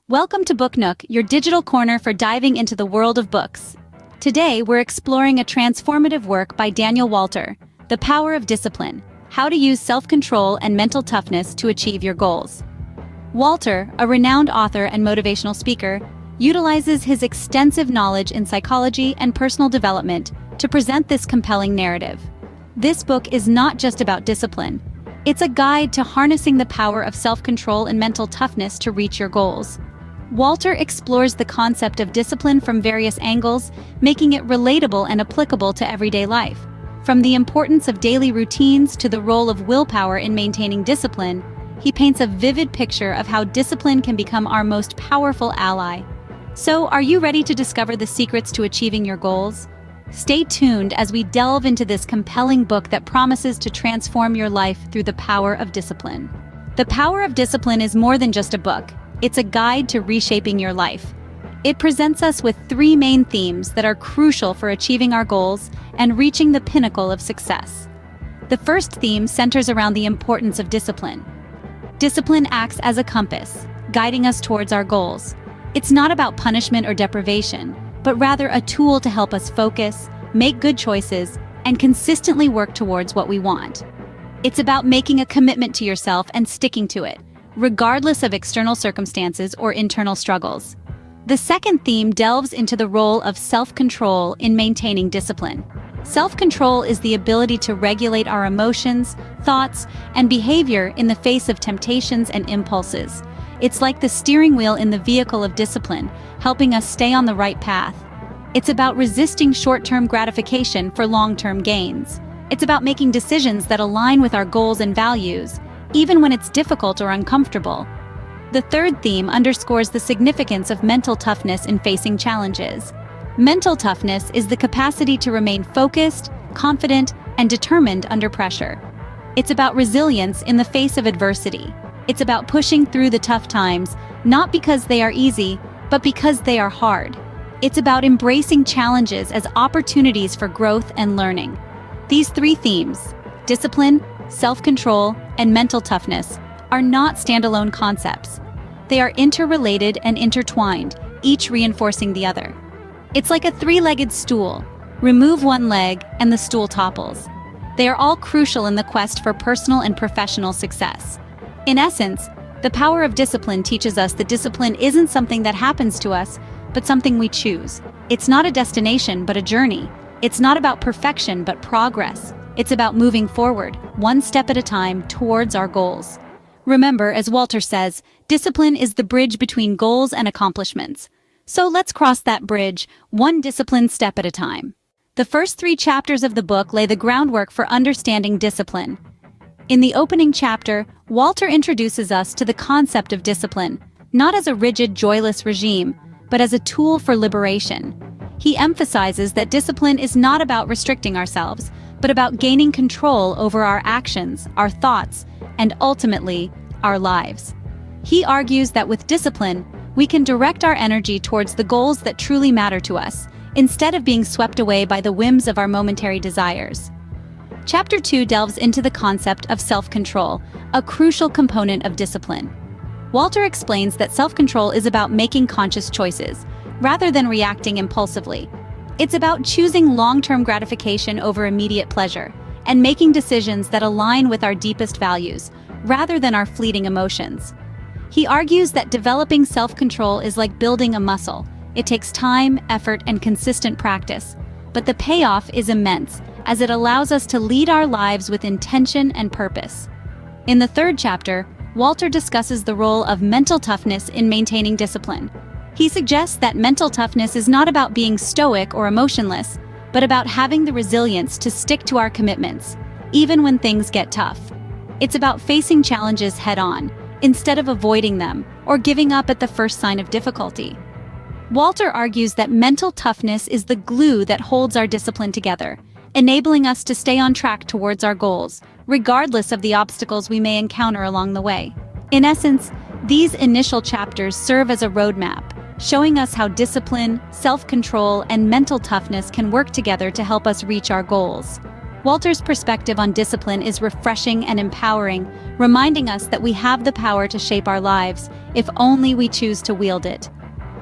Welcome to Book Nook, your digital corner for diving into the world of books. Today, we're exploring a transformative work by Daniel Walter, The Power of Discipline: How to Use Self-Control and Mental Toughness to Achieve Your Goals. Walter, a renowned author and motivational speaker, utilizes his extensive knowledge in psychology and personal development to present this compelling narrative. This book is not just about discipline. It's a guide to harnessing the power of self-control and mental toughness to reach your goals. Walter explores the concept of discipline from various angles, making it relatable and applicable to everyday life. From the importance of daily routines to the role of willpower in maintaining discipline, he paints a vivid picture of how discipline can become our most powerful ally. So, are you ready to discover the secrets to achieving your goals? Stay tuned as we delve into this compelling book that promises to transform your life through the power of discipline. The Power of Discipline is more than just a book. It's a guide to reshaping your life. It presents us with three main themes that are crucial for achieving our goals and reaching the pinnacle of success. The first theme centers around the importance of discipline. Discipline acts as a compass, guiding us towards our goals. It's not about punishment or deprivation, but rather a tool to help us focus, make good choices, and consistently work towards what we want. It's about making a commitment to yourself and sticking to it, regardless of external circumstances or internal struggles. The second theme delves into the role of self-control in maintaining discipline. Self-control is the ability to regulate our emotions, thoughts, and behavior in the face of temptations and impulses. It's like the steering wheel in the vehicle of discipline, helping us stay on the right path. It's about resisting short-term gratification for long-term gains. It's about making decisions that align with our goals and values, even when it's difficult or uncomfortable. The third theme underscores the significance of mental toughness in facing challenges. Mental toughness is the capacity to remain focused, confident, and determined under pressure. It's about resilience in the face of adversity. It's about pushing through the tough times, not because they are easy, but because they are hard. It's about embracing challenges as opportunities for growth and learning. These three themes, discipline, self-control, and mental toughness, are not standalone concepts. They are interrelated and intertwined, each reinforcing the other. It's like a three-legged stool. Remove one leg and the stool topples. They are all crucial in the quest for personal and professional success. In essence, the power of discipline teaches us that discipline isn't something that happens to us, but something we choose. It's not a destination, but a journey. It's not about perfection, but progress. It's about moving forward, one step at a time, towards our goals. Remember, as Walter says, discipline is the bridge between goals and accomplishments. So let's cross that bridge, one disciplined step at a time. The first three chapters of the book lay the groundwork for understanding discipline. In the opening chapter, Walter introduces us to the concept of discipline, not as a rigid, joyless regime, but as a tool for liberation. He emphasizes that discipline is not about restricting ourselves, but about gaining control over our actions, our thoughts, and ultimately, our lives. He argues that with discipline, we can direct our energy towards the goals that truly matter to us, instead of being swept away by the whims of our momentary desires. Chapter 2 delves into the concept of self-control, a crucial component of discipline. Walter explains that self-control is about making conscious choices, rather than reacting impulsively. It's about choosing long-term gratification over immediate pleasure, and making decisions that align with our deepest values, rather than our fleeting emotions. He argues that developing self-control is like building a muscle. It takes time, effort, and consistent practice, but the payoff is immense, as it allows us to lead our lives with intention and purpose. In the third chapter, Walter discusses the role of mental toughness in maintaining discipline. He suggests that mental toughness is not about being stoic or emotionless, but about having the resilience to stick to our commitments, even when things get tough. It's about facing challenges head-on, instead of avoiding them or giving up at the first sign of difficulty. Walter argues that mental toughness is the glue that holds our discipline together, enabling us to stay on track towards our goals, regardless of the obstacles we may encounter along the way. In essence, these initial chapters serve as a roadmap, showing us how discipline, self-control, and mental toughness can work together to help us reach our goals. Walter's perspective on discipline is refreshing and empowering, reminding us that we have the power to shape our lives, if only we choose to wield it.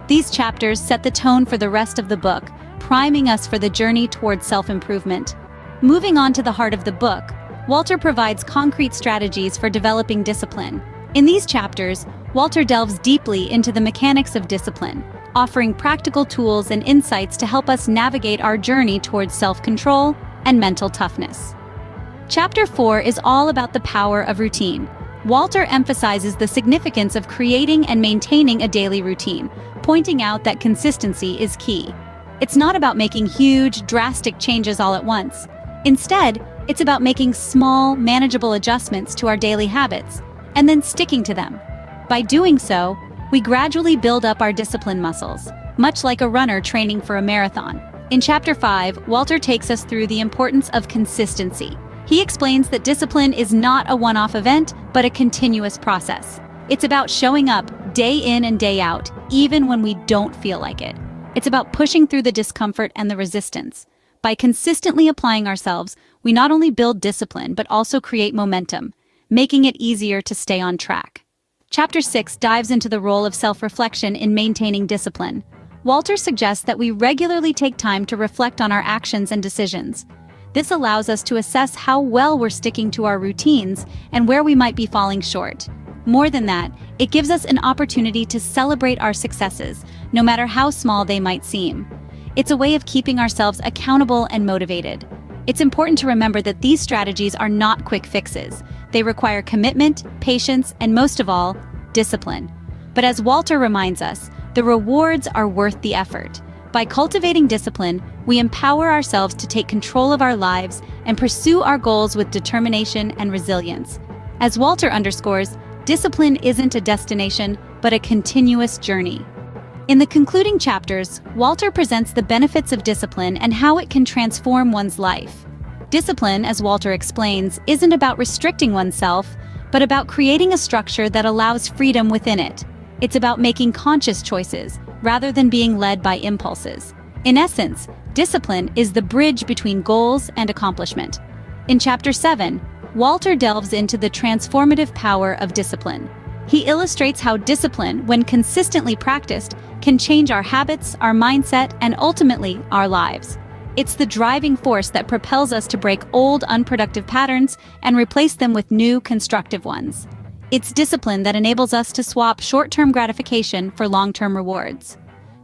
These chapters set the tone for the rest of the book, priming us for the journey towards self-improvement. Moving on to the heart of the book, Walter provides concrete strategies for developing discipline. In these chapters, Walter delves deeply into the mechanics of discipline, offering practical tools and insights to help us navigate our journey towards self-control and mental toughness. Chapter 4 is all about the power of routine. Walter emphasizes the significance of creating and maintaining a daily routine, pointing out that consistency is key. It's not about making huge, drastic changes all at once. Instead, it's about making small, manageable adjustments to our daily habits, and then sticking to them. By doing so, we gradually build up our discipline muscles, much like a runner training for a marathon. In Chapter 5, Walter takes us through the importance of consistency. He explains that discipline is not a one-off event, but a continuous process. It's about showing up day in and day out, even when we don't feel like it. It's about pushing through the discomfort and the resistance. By consistently applying ourselves, we not only build discipline, but also create momentum, making it easier to stay on track. Chapter 6 dives into the role of self-reflection in maintaining discipline. Walter suggests that we regularly take time to reflect on our actions and decisions. This allows us to assess how well we're sticking to our routines and where we might be falling short. More than that, it gives us an opportunity to celebrate our successes, no matter how small they might seem. It's a way of keeping ourselves accountable and motivated. It's important to remember that these strategies are not quick fixes. They require commitment, patience, and most of all, discipline. But as Walter reminds us, the rewards are worth the effort. By cultivating discipline, we empower ourselves to take control of our lives and pursue our goals with determination and resilience. As Walter underscores, discipline isn't a destination, but a continuous journey. In the concluding chapters, Walter presents the benefits of discipline and how it can transform one's life. Discipline, as Walter explains, isn't about restricting oneself, but about creating a structure that allows freedom within it. It's about making conscious choices, rather than being led by impulses. In essence, discipline is the bridge between goals and accomplishment. In Chapter 7, Walter delves into the transformative power of discipline. He illustrates how discipline, when consistently practiced, can change our habits, our mindset, and ultimately, our lives. It's the driving force that propels us to break old, unproductive patterns and replace them with new, constructive ones. It's discipline that enables us to swap short-term gratification for long-term rewards.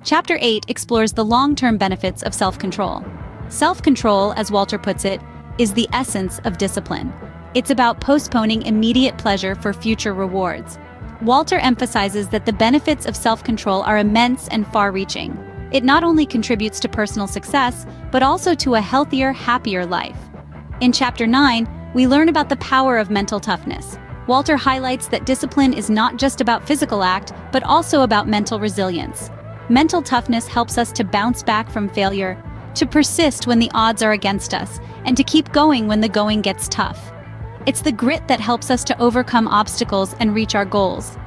Chapter 8 explores the long-term benefits of self-control. Self-control, as Walter puts it, is the essence of discipline. It's about postponing immediate pleasure for future rewards. Walter emphasizes that the benefits of self-control are immense and far-reaching. It not only contributes to personal success, but also to a healthier, happier life. In Chapter 9, we learn about the power of mental toughness. Walter highlights that discipline is not just about physical act, but also about mental resilience. Mental toughness helps us to bounce back from failure, to persist when the odds are against us, and to keep going when the going gets tough. It's the grit that helps us to overcome obstacles and reach our goals.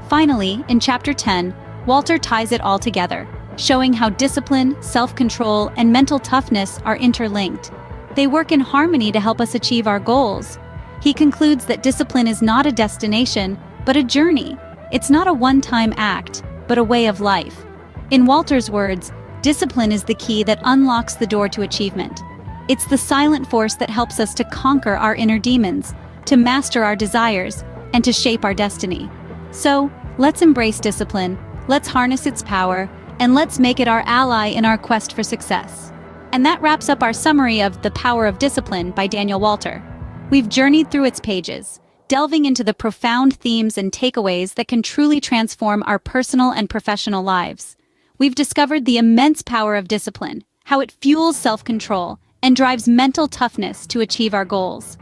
Finally, in Chapter 10, Walter ties it all together, showing how discipline, self-control, and mental toughness are interlinked. They work in harmony to help us achieve our goals. He concludes that discipline is not a destination, but a journey. It's not a one-time act, but a way of life. In Walter's words, discipline is the key that unlocks the door to achievement. It's the silent force that helps us to conquer our inner demons, to master our desires, and to shape our destiny. So, let's embrace discipline, let's harness its power, and let's make it our ally in our quest for success. And that wraps up our summary of The Power of Discipline by Daniel Walter. We've journeyed through its pages, delving into the profound themes and takeaways that can truly transform our personal and professional lives. We've discovered the immense power of discipline, how it fuels self-control, and drives mental toughness to achieve our goals.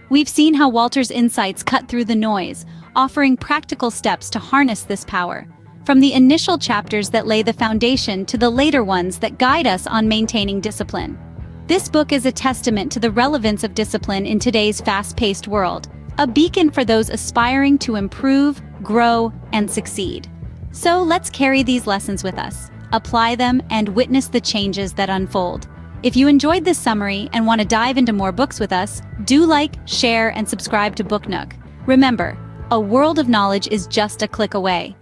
We've seen how Walter's insights cut through the noise, offering practical steps to harness this power. From the initial chapters that lay the foundation to the later ones that guide us on maintaining discipline. This book is a testament to the relevance of discipline in today's fast-paced world, a beacon for those aspiring to improve, grow, and succeed. So let's carry these lessons with us, apply them, and witness the changes that unfold. If you enjoyed this summary and want to dive into more books with us, do like, share, and subscribe to Book Nook. Remember, a world of knowledge is just a click away.